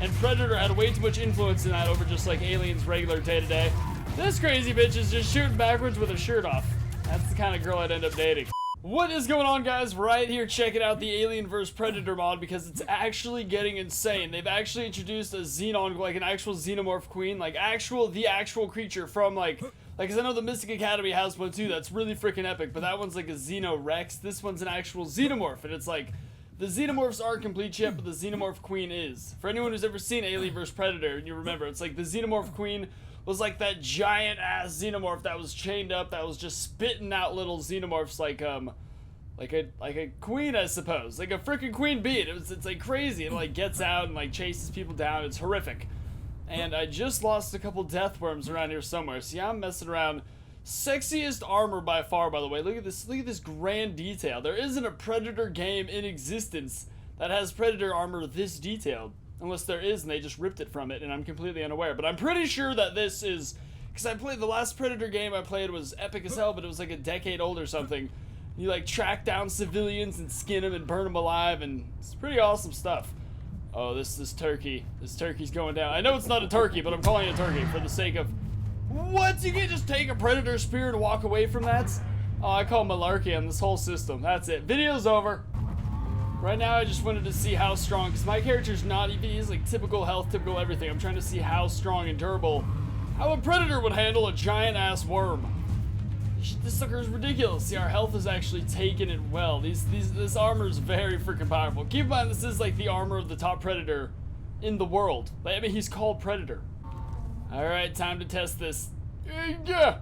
and Predator had way too much influence in that over just like Alien's regular day-to-day. This crazy bitch is just shooting backwards with her shirt off. That's the kind of girl I'd end up dating. What is going on, guys? Right here checking out the Alien vs Predator mod because it's actually getting insane. They've actually introduced a Xenon, like an actual Xenomorph Queen, like the actual creature from cause I know the Mystic Academy has one too that's really freaking epic, but that one's like a Xenorex. This one's an actual Xenomorph, and it's like, the Xenomorphs aren't complete yet, but the Xenomorph Queen is. For anyone who's ever seen Alien vs Predator, and you remember, it's like the Xenomorph Queen was like that giant ass Xenomorph that was chained up, that was just spitting out little Xenomorphs like a queen, I suppose, like a freaking queen bee. It's like crazy. It like gets out and like chases people down. It's horrific. And I just lost a couple death worms around here somewhere. See, I'm messing around. Sexiest armor by far, by the way. Look at this grand detail. There isn't a Predator game in existence that has Predator armor this detailed. Unless there is, and they just ripped it from it, and I'm completely unaware. But I'm pretty sure that this is, because I played the last Predator game I played was epic as hell, but it was like a decade old or something. You like track down civilians and skin them and burn them alive, and it's pretty awesome stuff. Oh, this turkey's going down. I know it's not a turkey, but I'm calling it a turkey for the sake of, what? You can't just take a Predator spear and walk away from that? Oh, I call malarkey on this whole system. That's it. Video's over. Right now, I just wanted to see how strong, because my character's not even, he's like typical health, typical everything. I'm trying to see how strong and durable, how a Predator would handle a giant ass worm. This sucker is ridiculous. See, our health is actually taking it well. This armor is very freaking powerful. Keep in mind, this is like the armor of the top Predator in the world. I mean, he's called Predator. Alright, time to test this. Yeah.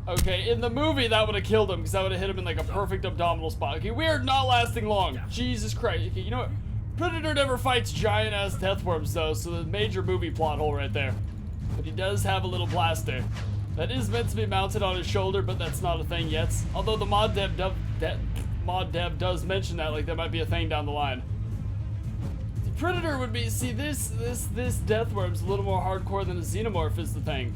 Okay, in the movie, that would have killed him, because that would have hit him in like a perfect abdominal spot. Okay, we are not lasting long. Jesus Christ. Okay, you know what? Predator never fights giant-ass death worms, though, so the major movie plot hole right there. But he does have a little blaster. That is meant to be mounted on his shoulder, but that's not a thing yet. Although the mod dev does mention that, like, that might be a thing down the line. The Predator would be, see, this death worm's a little more hardcore than a Xenomorph is the thing.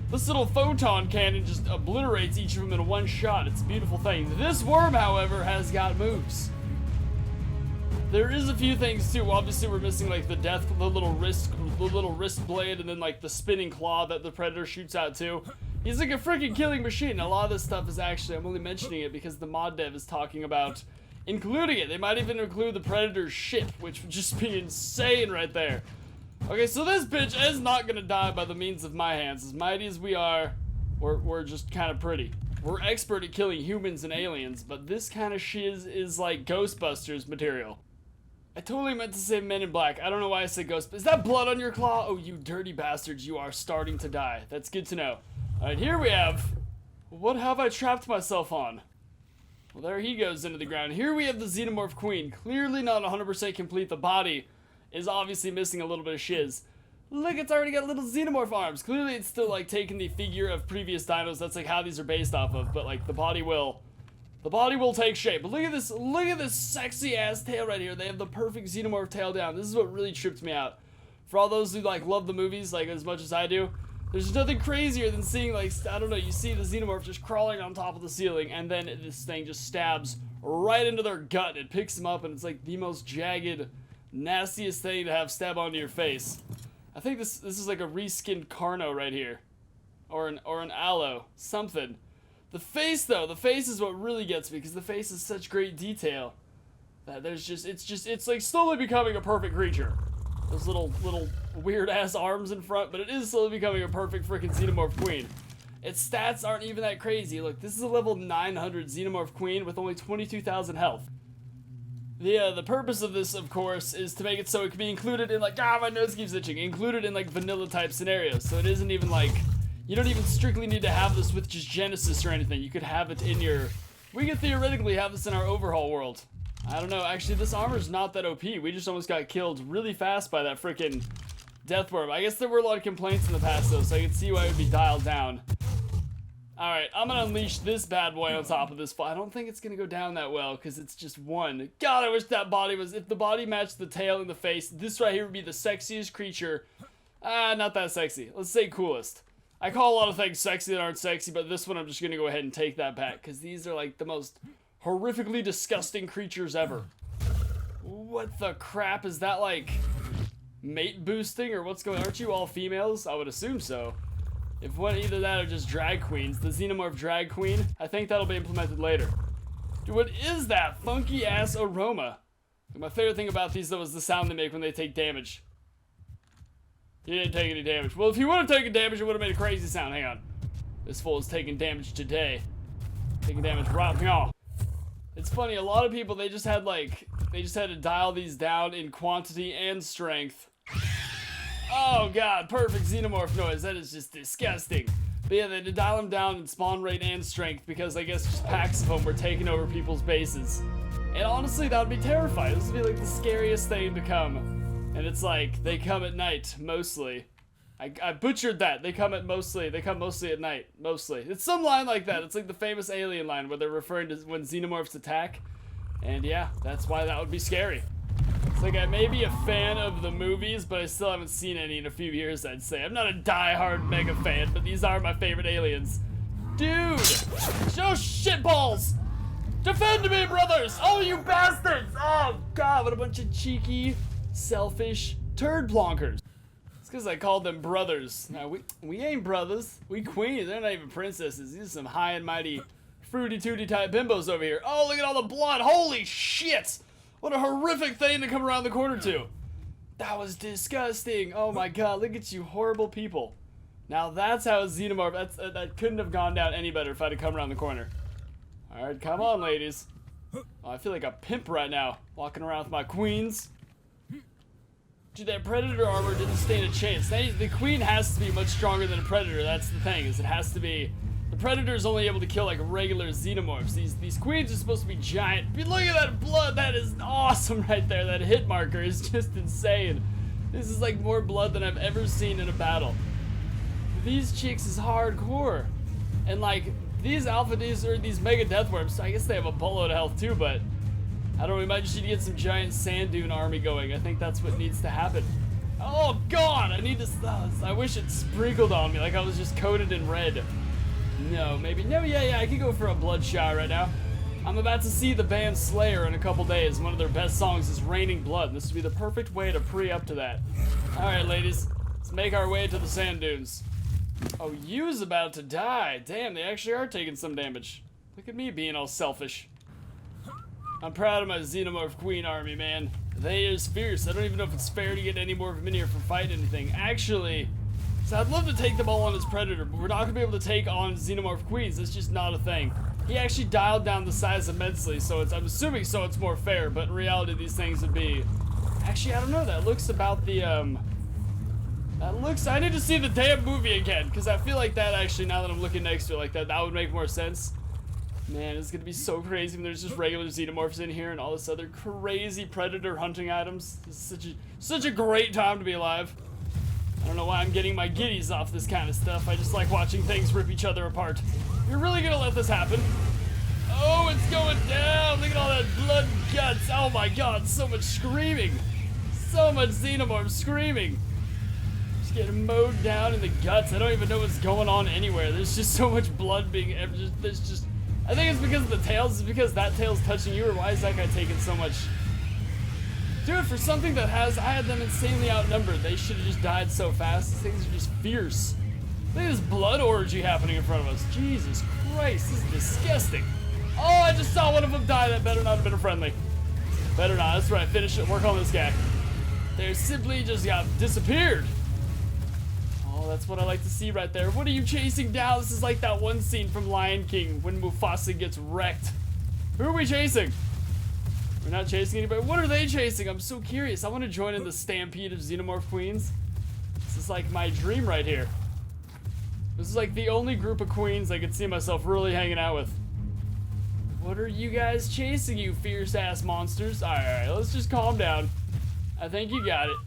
This little photon cannon just obliterates each of them in one shot. It's a beautiful thing. This worm, however, has got moves. There is a few things too. Obviously, we're missing like the little wrist blade, and then like the spinning claw that the Predator shoots out too. He's like a freaking killing machine. A lot of this stuff is actually, I'm only mentioning it because the mod dev is talking about including it. They might even include the Predator's ship, which would just be insane right there. Okay, so this bitch is not gonna die by the means of my hands. As mighty as we are, we're just kind of pretty. We're expert at killing humans and aliens, but this kind of shiz is like Ghostbusters material. I totally meant to say Men in Black. I don't know why I said Ghost. Is that blood on your claw? Oh, you dirty bastards, you are starting to die. That's good to know. Alright, here we have, what have I trapped myself on? Well, there he goes into the ground. Here we have the Xenomorph Queen. Clearly not 100% complete. The body is obviously missing a little bit of shiz. Look, it's already got little Xenomorph arms. Clearly it's still like taking the figure of previous dinos. That's like how these are based off of, but like the body will take shape. But look at this sexy ass tail right here. They have the perfect Xenomorph tail down. This is what really tripped me out. For all those who like love the movies like as much as I do, there's nothing crazier than seeing like, I don't know, you see the Xenomorph just crawling on top of the ceiling, and then this thing just stabs right into their gut. It picks them up, and it's like the most jagged, nastiest thing to have stab onto your face. I think this is like a reskinned Carno right here, or an Aloe, something. The face though, the face is what really gets me, because the face is such great detail that it's like slowly becoming a perfect creature. Those little weird ass arms in front, but it is slowly becoming a perfect freaking Xenomorph Queen. Its stats aren't even that crazy. Look, this is a level 900 Xenomorph Queen with only 22,000 health. The purpose of this, of course, is to make it so it can be included in like, my nose keeps itching, included in like vanilla type scenarios. So it isn't even like, you don't even strictly need to have this with just Genesis or anything. You could have it in your, we could theoretically have this in our overhaul world. I don't know, actually this armor's not that OP. We just almost got killed really fast by that freaking death worm. I guess there were a lot of complaints in the past though, so I could see why it would be dialed down. Alright, I'm gonna unleash this bad boy on top of this. I don't think it's gonna go down that well, because it's just one. God, I wish that body was, if the body matched the tail and the face, this right here would be the sexiest creature. Not that sexy. Let's say coolest. I call a lot of things sexy that aren't sexy, but this one I'm just gonna go ahead and take that back, because these are like the most horrifically disgusting creatures ever. What the crap is that, like mate boosting, or what's going on? Aren't you all females? I would assume so. If what, either that or just drag queens. The Xenomorph drag queen. I think that'll be implemented later. Dude, what is that funky ass aroma? My favorite thing about these though is the sound they make when they take damage. He didn't take any damage. Well, if he would have taken damage, it would have made a crazy sound. Hang on. This fool is taking damage today. Taking damage right now. It's funny, a lot of people, they just had to dial these down in quantity and strength. Oh god, perfect Xenomorph noise. That is just disgusting. But yeah, they had to dial them down in spawn rate and strength because I guess just packs of them were taking over people's bases. And honestly, that would be terrifying. This would be like the scariest thing to come. And it's like, they come at night, mostly. I butchered that. They come mostly at night, mostly. It's some line like that. It's like the famous Alien line where they're referring to when xenomorphs attack. And yeah, that's why that would be scary. It's like I may be a fan of the movies, but I still haven't seen any in a few years, I'd say. I'm not a die-hard mega fan, but these are my favorite aliens. Dude! Show shitballs! Defend me, brothers! Oh, you bastards! Oh, God, what a bunch of cheeky, selfish turd plonkers. It's because I called them brothers. Now, we ain't brothers. We queens. They're not even princesses. These are some high and mighty fruity tooty type bimbos over here. Oh, look at all the blood. Holy shit! What a horrific thing to come around the corner to. That was disgusting. Oh my god, look at you horrible people. Now that's how a Xenomorph, that couldn't have gone down any better if I'd have come around the corner. Alright, come on, ladies. Oh, I feel like a pimp right now, walking around with my queens. Dude, that Predator armor didn't stand a chance. The Queen has to be much stronger than a Predator. That's the thing, is it has to be. The Predator is only able to kill like regular Xenomorphs. These Queens are supposed to be giant. But look at that blood. That is awesome right there. That hit marker is just insane. This is like more blood than I've ever seen in a battle. These chicks is hardcore. And like these these mega death worms, I guess they have a boatload of health too, but I don't know, we might just need to get some giant sand dune army going. I think that's what needs to happen. Oh god, I need to, I wish it sprinkled on me like I was just coated in red. No, maybe, no, yeah, I could go for a blood shower right now. I'm about to see the band Slayer in a couple days. One of their best songs is Raining Blood. This would be the perfect way to pre-up to that. Alright, ladies, let's make our way to the sand dunes. Oh, Yu's about to die. Damn, they actually are taking some damage. Look at me being all selfish. I'm proud of my Xenomorph Queen army, man. They is fierce. I don't even know if it's fair to get any more of them in here for fighting anything. Actually, so I'd love to take them all on as Predator, but we're not going to be able to take on Xenomorph Queens. That's just not a thing. He actually dialed down the size immensely, so I'm assuming so it's more fair, but in reality these things would be... Actually, I don't know. That looks about the, I need to see the damn movie again, because I feel like that actually, now that I'm looking next to it like that would make more sense. Man, it's gonna be so crazy when there's just regular Xenomorphs in here and all this other crazy Predator hunting items. This is such a great time to be alive. I don't know why I'm getting my giddies off this kind of stuff. I just like watching things rip each other apart. You're really gonna let this happen? Oh, it's going down! Look at all that blood and guts! Oh my god, so much screaming! So much Xenomorph screaming! Just getting mowed down in the guts. I don't even know what's going on anywhere. There's just so much blood being... There's just... I think it's because of the tails. It's because that tail's touching you, or why is that guy taking so much? Dude, for something that I had them insanely outnumbered. They should have just died so fast. These things are just fierce. Look at this blood orgy happening in front of us. Jesus Christ, this is disgusting. Oh, I just saw one of them die. That better not have been a friendly. Better not. That's right. Finish it. Work on this guy. They simply just got disappeared. Oh, that's what I like to see right there. What are you chasing down? This is like that one scene from Lion King when Mufasa gets wrecked. Who are we chasing? We're not chasing anybody. What are they chasing? I'm so curious. I want to join in the stampede of Xenomorph Queens. This is like my dream right here. This is like the only group of queens I could see myself really hanging out with. What are you guys chasing, you fierce ass monsters? Alright, let's just calm down. I think you got it.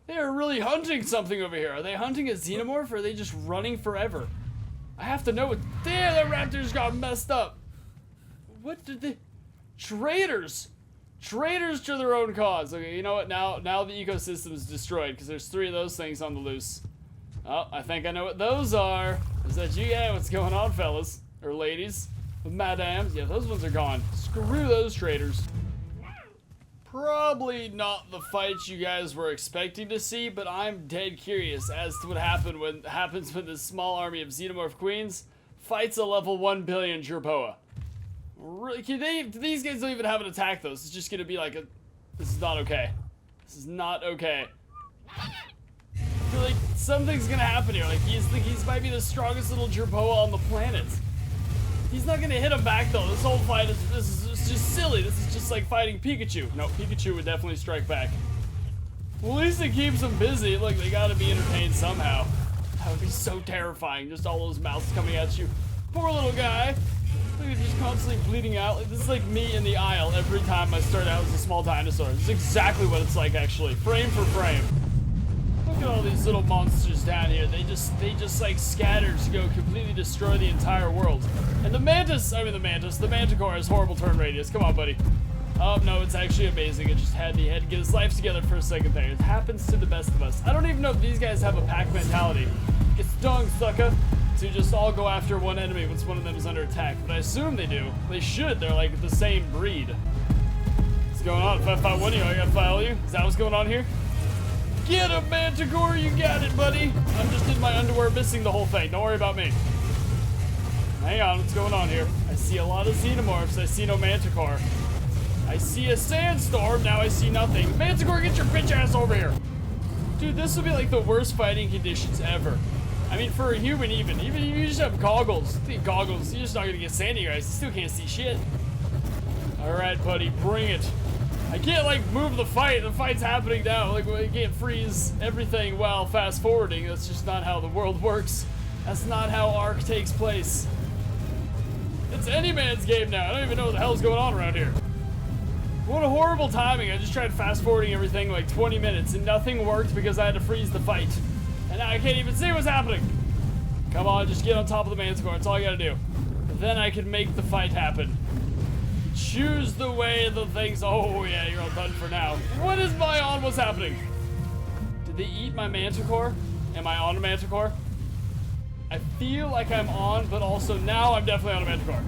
They are really hunting something over here. Are they hunting a Xenomorph, or are they just running forever? I have to know what... Damn, that raptors got messed up. What did they... Traitors! Traitors to their own cause. Okay, you know what? Now the ecosystem is destroyed, because there's 3 of those things on the loose. Oh, I think I know what those are. Is that you? Yeah, what's going on, fellas? Or ladies? Madams? Yeah, those ones are gone. Screw those traitors. Probably not the fight you guys were expecting to see, but I'm dead curious as to what happens when this small army of Xenomorph Queens fights a level 1 billion Jerboa. Really, these guys don't even have an attack though. It's just gonna be like a, this is not okay. This is not okay. I feel like something's gonna happen here. Like he's might be the strongest little Jerboa on the planet. He's not gonna hit him back though. This whole fight is just silly. This is just like fighting Pikachu. No, Pikachu would definitely strike back. Well, at least it keeps them busy. Look, they gotta be entertained somehow. That would be so terrifying. Just all those mouths coming at you. Poor little guy. Look, he's just constantly bleeding out. Like, this is like me in the aisle every time I start out as a small dinosaur. This is exactly what it's like actually, frame for frame. Look at all these little monsters down here. They just like scatter to go completely destroy the entire world. And the Manticore has horrible turn radius. Come on, buddy. Oh, no, it's actually amazing. It just had to get his life together for a second there. It happens to the best of us. I don't even know if these guys have a pack mentality. It's dung, sucker, to just all go after one enemy once one of them is under attack. But I assume they do. They should. They're like the same breed. What's going on? If I fight one of you, I gotta follow you? Is that what's going on here? Get him, Manticore! You got it, buddy! I'm just in my underwear missing the whole thing. Don't worry about me. Hang on, what's going on here? I see a lot of Xenomorphs. I see no Manticore. I see a sandstorm. Now I see nothing. Manticore, get your bitch ass over here! Dude, this would be like the worst fighting conditions ever. I mean, for a human even if you just have goggles, you're just not gonna get sandy, guys. You still can't see shit. Alright, buddy, bring it. I can't, like, move the fight. The fight's happening now. Like, I can't freeze everything while fast forwarding. That's just not how the world works. That's not how ARK takes place. It's any man's game now. I don't even know what the hell's going on around here. What a horrible timing. I just tried fast forwarding everything like 20 minutes and nothing worked because I had to freeze the fight. And now I can't even see what's happening. Come on, just get on top of the Manticore. That's all I gotta do. Then I can make the fight happen. Choose the way the things. Oh yeah, you're all done for now. What is my on? What's happening? Did they eat my Manticore? Am I on a Manticore? I feel like I'm on, but also now I'm definitely on a Manticore.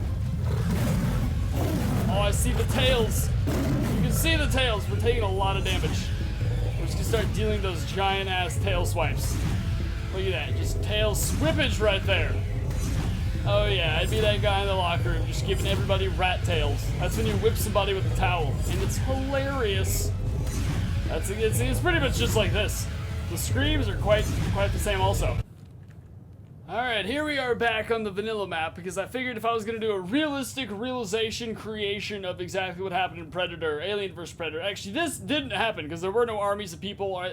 Oh, I see the tails. You can see the tails. We're taking a lot of damage. We're just gonna start dealing those giant ass tail swipes. Look at that, just tail swippage right there. Oh yeah, I'd be that guy in the locker room just giving everybody rat tails. That's when you whip somebody with a towel, and it's hilarious. It's pretty much just like this. The screams are quite the same also. Alright, here we are back on the vanilla map because I figured if I was gonna do a realistic creation of exactly what happened in Predator, Alien vs. Predator. Actually, this didn't happen because there were no armies of people. I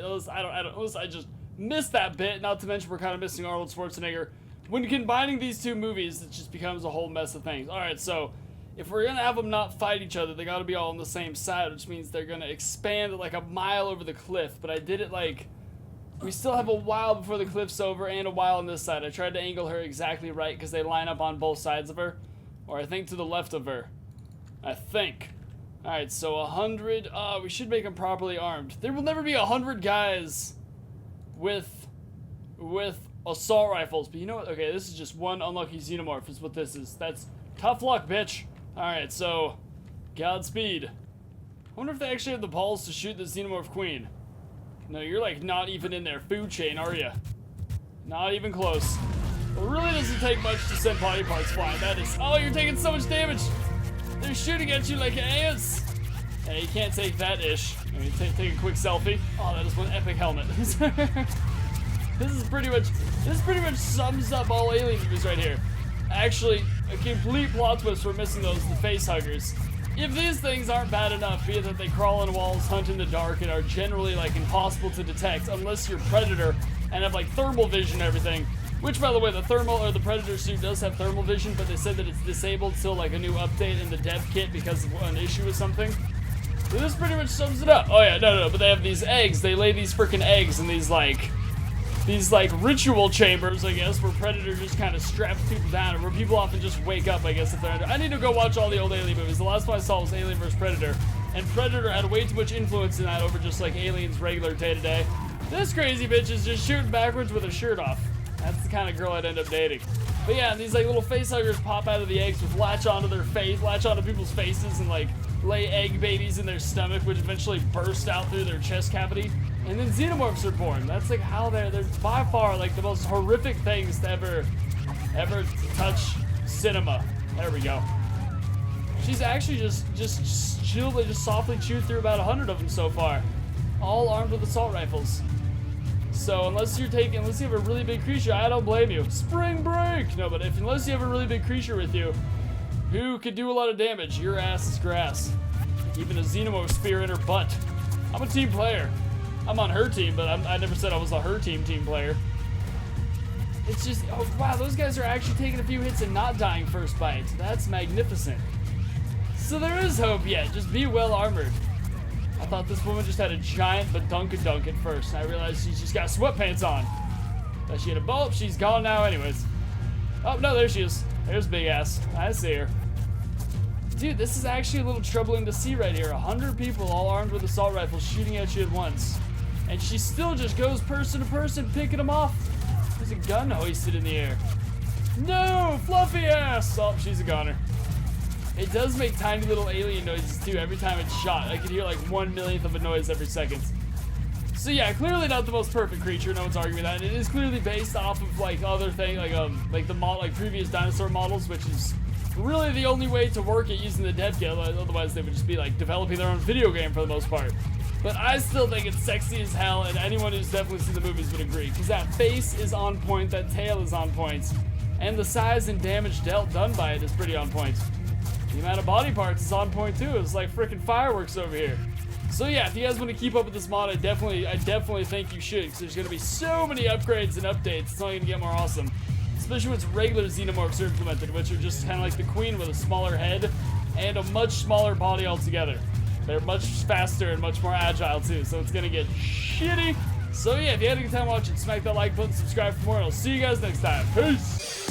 just missed that bit. Not to mention we're kind of missing Arnold Schwarzenegger. When combining these two movies, it just becomes a whole mess of things. Alright, so if we're gonna have them not fight each other, they gotta be all on the same side, which means they're gonna expand like a mile over the cliff. But I did it like, we still have a while before the cliff's over and a while on this side. I tried to angle her exactly right because they line up on both sides of her. Or I think to the left of her. I think. Alright, so 100, we should make them properly armed. There will never be 100 guys with assault rifles, but you know what? Okay, this is just one unlucky Xenomorph is what this is. That's tough luck, bitch. Alright, so Godspeed. I wonder if they actually have the balls to shoot the Xenomorph Queen. No, you're like not even in their food chain, are you? Not even close. It really doesn't take much to send body parts flying. That is, oh, you're taking so much damage. They're shooting at you like ants. Hey, you can't take that ish. I mean, take a quick selfie. Oh, that is one epic helmet. This pretty much sums up all Alien movies right here. Actually, a complete plot twist for missing those, the face huggers. If these things aren't bad enough, be it that they crawl on walls, hunt in the dark, and are generally like impossible to detect unless you're Predator and have like thermal vision and everything. Which, by the way, the Predator suit does have thermal vision, but they said that it's disabled till like a new update in the dev kit because of an issue with something. So this pretty much sums it up. Oh yeah, no, but they have these eggs. They lay these freaking eggs in these like ritual chambers, I guess, where Predator just kind of straps people down, and where people often just wake up, I guess, if they're under. I need to go watch all the old Alien movies. The last one I saw was Alien vs. Predator, and Predator had way too much influence in that over just like Alien's regular day-to-day. This crazy bitch is just shooting backwards with her shirt off. That's the kind of girl I'd end up dating. But yeah, these like little face huggers pop out of the eggs with latch onto people's faces and like lay egg babies in their stomach, which eventually burst out through their chest cavity. And then xenomorphs are born. That's like how they're by far like the most horrific things to ever touch cinema. There we go. She's actually just softly chewed through about 100 of them so far, all armed with assault rifles. So unless you have a really big creature, I don't blame you. Spring break! No, but unless you have a really big creature with you who could do a lot of damage, your ass is grass. Even a xenomorph spear in her butt. I'm a team player. I'm on her team, but I never said I was a her team player. It's just, oh wow, those guys are actually taking a few hits and not dying first bite. That's magnificent. So there is hope yet. Just be well armored. I thought this woman just had a giant badunk-a-dunk at first, and I realized she's just got sweatpants on. Thought she had a bulb. She's gone now anyways. Oh, no, there she is. There's big ass. I see her. Dude, this is actually a little troubling to see right here. 100 people all armed with assault rifles shooting at you at once. And she still just goes person to person, picking them off. There's a gun hoisted in the air. No, fluffy ass! Oh, she's a goner. It does make tiny little alien noises too every time it's shot. I can hear like 1/1,000,000th of a noise every second. So yeah, clearly not the most perfect creature. No one's arguing that. And it is clearly based off of like other things, like previous dinosaur models, which is really the only way to work it using the dev kit. Otherwise, they would just be like developing their own video game for the most part. But I still think it's sexy as hell, and anyone who's definitely seen the movies would agree. Because that face is on point, that tail is on point, and the size and damage dealt done by it is pretty on point. The amount of body parts is on point too. It's like freaking fireworks over here. So yeah, if you guys want to keep up with this mod, I definitely think you should, because there's going to be so many upgrades and updates. It's only going to get more awesome. Especially once regular xenomorphs are implemented, which are just kind of like the Queen with a smaller head and a much smaller body altogether. They're much faster and much more agile too, so it's gonna get shitty. So yeah, if you had a good time watching, smack that like button, subscribe for more, and I'll see you guys next time. Peace!